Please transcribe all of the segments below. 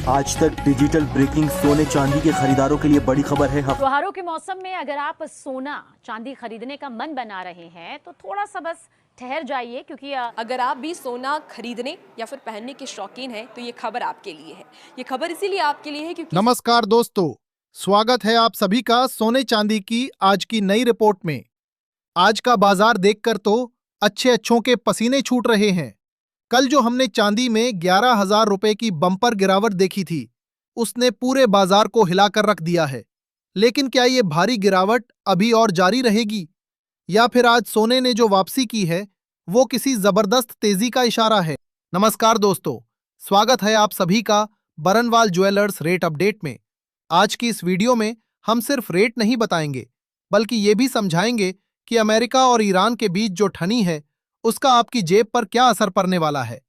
आज तक digital breaking सोने चांदी के खरीदारों के लिए बड़ी खबर है। त्योहारों के मौसम में अगर आप सोना चांदी खरीदने का मन बना रहे हैं तो थोड़ा सा बस ठहर जाइए, क्योंकि अगर आप भी सोना खरीदने या फिर पहनने के शौकीन हैं तो ये खबर आपके लिए है। ये खबर इसीलिए आपके लिए है क्योंकि नमस्कार दोस्तों, स्वागत है आप सभी का सोने चांदी की आज की नई रिपोर्ट में। आज का बाजार देखकर तो अच्छों के पसीने छूट रहे हैं। कल जो हमने चांदी में 11,000 रुपए की बम्पर गिरावट देखी थी, उसने पूरे बाजार को हिलाकर रख दिया है। लेकिन क्या ये भारी गिरावट अभी और जारी रहेगी, या फिर आज सोने ने जो वापसी की है वो किसी जबरदस्त तेजी का इशारा है? नमस्कार दोस्तों, स्वागत है आप सभी का बरनवाल ज्वेलर्स रेट अपडेट में। आज की इस वीडियो में हम सिर्फ रेट नहीं बताएंगे, बल्कि ये भी समझाएंगे कि अमेरिका और ईरान के बीच जो ठनी है उसका आपकी जेब पर क्या असर पड़ने वाला है।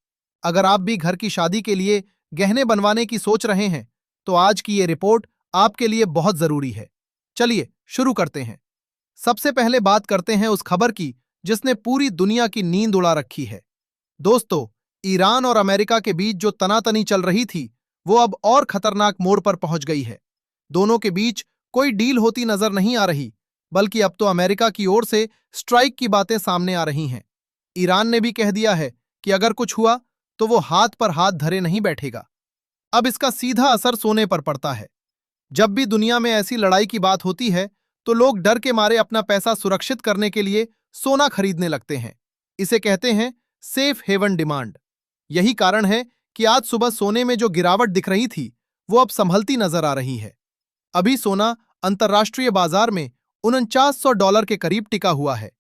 अगर आप भी घर की शादी के लिए गहने बनवाने की सोच रहे हैं तो आज की ये रिपोर्ट आपके लिए बहुत जरूरी है। चलिए शुरू करते हैं। सबसे पहले बात करते हैं उस खबर की जिसने पूरी दुनिया की नींद उड़ा रखी है। दोस्तों, ईरान और अमेरिका के बीच जो तनातनी चल रही थी वो अब और खतरनाक मोड़ पर पहुंच गई है। दोनों के बीच कोई डील होती नजर नहीं आ रही, बल्कि अब तो अमेरिका की ओर से स्ट्राइक की बातें सामने आ रही हैं। ईरान ने भी कह दिया है कि अगर कुछ हुआ तो वो हाथ पर हाथ धरे नहीं बैठेगा। अब इसका सीधा असर सोने पर पड़ता है। जब भी दुनिया में ऐसी लड़ाई की बात होती है तो लोग डर के मारे अपना पैसा सुरक्षित करने के लिए सोना खरीदने लगते हैं। इसे कहते हैं सेफ हेवन डिमांड। यही कारण है कि आज सुबह सोने में जो गिरावट दिख रही थी वो अब संभलती नजर आ रही है। अभी सोना अंतर्राष्ट्रीय बाजार में $4900 के करीब टिका हुआ है।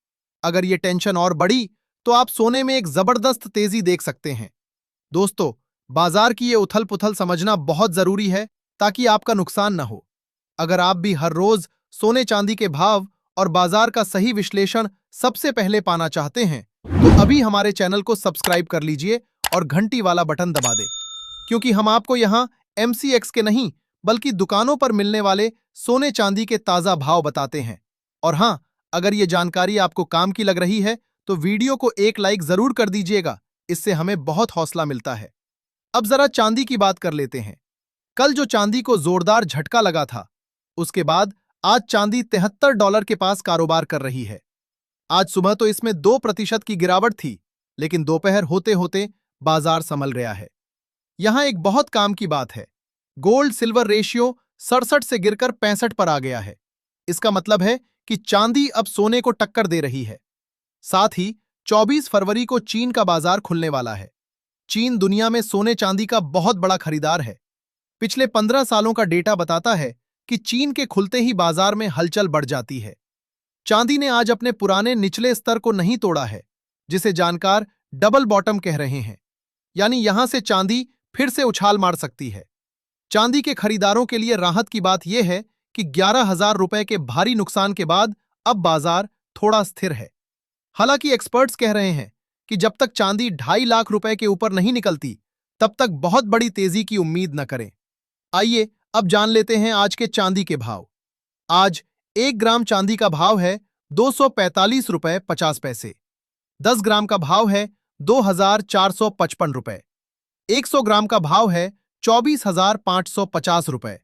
अगर ये टेंशन और बढ़ी तो आप सोने में एक जबरदस्त तेजी देख सकते हैं। दोस्तों, बाजार की ये उथल पुथल समझना बहुत जरूरी है ताकि आपका नुकसान न हो। अगर आप भी हर रोज सोने चांदी के भाव और बाजार का सही विश्लेषण सबसे पहले पाना चाहते हैं तो अभी हमारे चैनल को सब्सक्राइब कर लीजिए और घंटी वाला बटन दबा दें, क्योंकि हम आपको यहाँ MCX के नहीं बल्कि दुकानों पर मिलने वाले सोने चांदी के ताजा भाव बताते हैं। और हाँ, अगर ये जानकारी आपको काम की लग रही है तो वीडियो को एक लाइक जरूर कर दीजिएगा, इससे हमें बहुत हौसला मिलता है। अब जरा चांदी की बात कर लेते हैं। कल जो चांदी को जोरदार झटका लगा था, उसके बाद आज चांदी $73 के पास कारोबार कर रही है। आज सुबह तो इसमें 2% की गिरावट थी, लेकिन दोपहर होते होते बाजार संभल गया है। यहां एक बहुत काम की बात है, गोल्ड सिल्वर रेशियो 67 से गिरकर 65 पर आ गया है। इसका मतलब है कि चांदी अब सोने को टक्कर दे रही है। साथ ही 24 फरवरी को चीन का बाजार खुलने वाला है। चीन दुनिया में सोने चांदी का बहुत बड़ा खरीदार है। पिछले 15 सालों का डेटा बताता है कि चीन के खुलते ही बाजार में हलचल बढ़ जाती है। चांदी ने आज अपने पुराने निचले स्तर को नहीं तोड़ा है, जिसे जानकार डबल बॉटम कह रहे हैं, यानी यहां से चांदी फिर से उछाल मार सकती है। चांदी के खरीदारों के लिए राहत की बात यह है कि 11,000 रुपए के भारी नुकसान के बाद अब बाजार थोड़ा स्थिर है। हालांकि एक्सपर्ट्स कह रहे हैं कि जब तक चांदी 2.5 लाख रुपए के ऊपर नहीं निकलती तब तक बहुत बड़ी तेजी की उम्मीद न करें। आइए अब जान लेते हैं आज के चांदी के भाव। आज 1 ग्राम चांदी का भाव है $245.50। 10 ग्राम का भाव है $2,455। 100 ग्राम का भाव है $24,550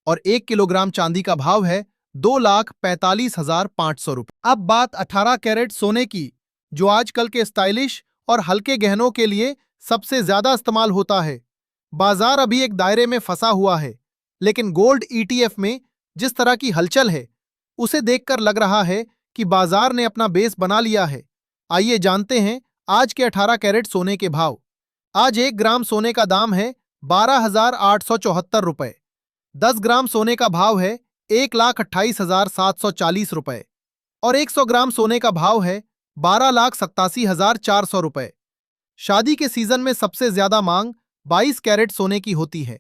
और 1 किलोग्राम चांदी का भाव है $2,45,500। अब बात 18 कैरेट सोने की, जो आजकल के स्टाइलिश और हल्के गहनों के लिए सबसे ज्यादा इस्तेमाल होता है। बाजार अभी एक दायरे में फंसा हुआ है, लेकिन गोल्ड ETF में जिस तरह की हलचल है उसे देखकर लग रहा है कि बाजार ने अपना बेस बना लिया है। आइए जानते हैं आज के 18 कैरेट सोने के भाव। आज 1 ग्राम सोने का दाम है ₹12,874। 10 ग्राम सोने का भाव है ₹1,28,740 और 100 ग्राम सोने का भाव है ₹12,87,400। शादी के सीजन में सबसे ज्यादा मांग 22 कैरेट सोने की होती है।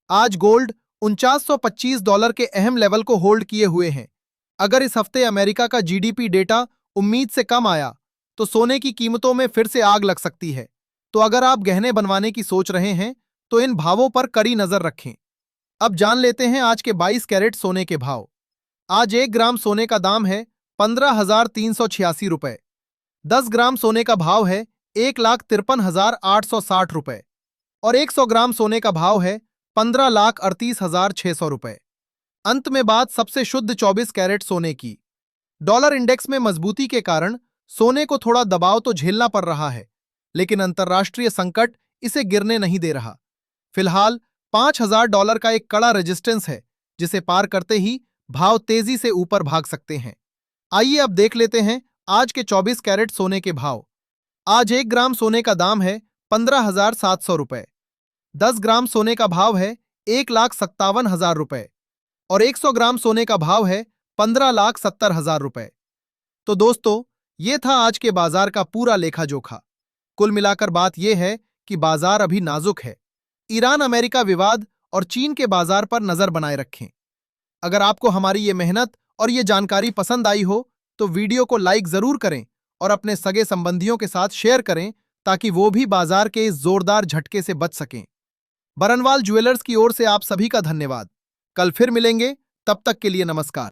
आज गोल्ड $4925 के अहम लेवल को होल्ड किए हुए हैं। अगर इस हफ्ते अमेरिका का GDP डेटा उम्मीद से कम आया तो सोने की कीमतों में फिर से आग लग सकती है। तो अगर आप गहने बनवाने की सोच रहे हैं तो इन भावों पर कड़ी नजर रखें। अब जान लेते हैं आज के 22 कैरेट सोने के भाव। आज 1 ग्राम सोने का दाम है ₹15,386। 10 ग्राम सोने का भाव है ₹1,53,860 और 100 ग्राम सोने का भाव है 15,38,600 रुपए। अंत में बात सबसे शुद्ध 24 कैरेट सोने की। डॉलर इंडेक्स में मजबूती के कारण सोने को थोड़ा दबाव तो झेलना पड़ रहा है, लेकिन अंतर्राष्ट्रीय संकट इसे गिरने नहीं दे रहा। फिलहाल $5,000 का एक कड़ा रेजिस्टेंस है, जिसे पार करते ही भाव तेजी से ऊपर भाग सकते हैं। आइए अब देख लेते हैं आज के 24 कैरेट सोने के भाव। आज 1 ग्राम सोने का दाम है 15,700 रुपए। 10 ग्राम सोने का भाव है 1,57,000 रुपए और 100 ग्राम सोने का भाव है 15,70,000 रुपए। तो दोस्तों, ये था आज के बाजार का पूरा लेखा जोखा। कुल मिलाकर बात यह है कि बाजार अभी नाजुक है। ईरान अमेरिका विवाद और चीन के बाजार पर नजर बनाए रखें। अगर आपको हमारी ये मेहनत और ये जानकारी पसंद आई हो तो वीडियो को लाइक जरूर करें और अपने सगे संबंधियों के साथ शेयर करें, ताकि वो भी बाजार के इस जोरदार झटके से बच सकें। बरनवाल ज्वेलर्स की ओर से आप सभी का धन्यवाद। कल फिर मिलेंगे, तब तक के लिए नमस्कार।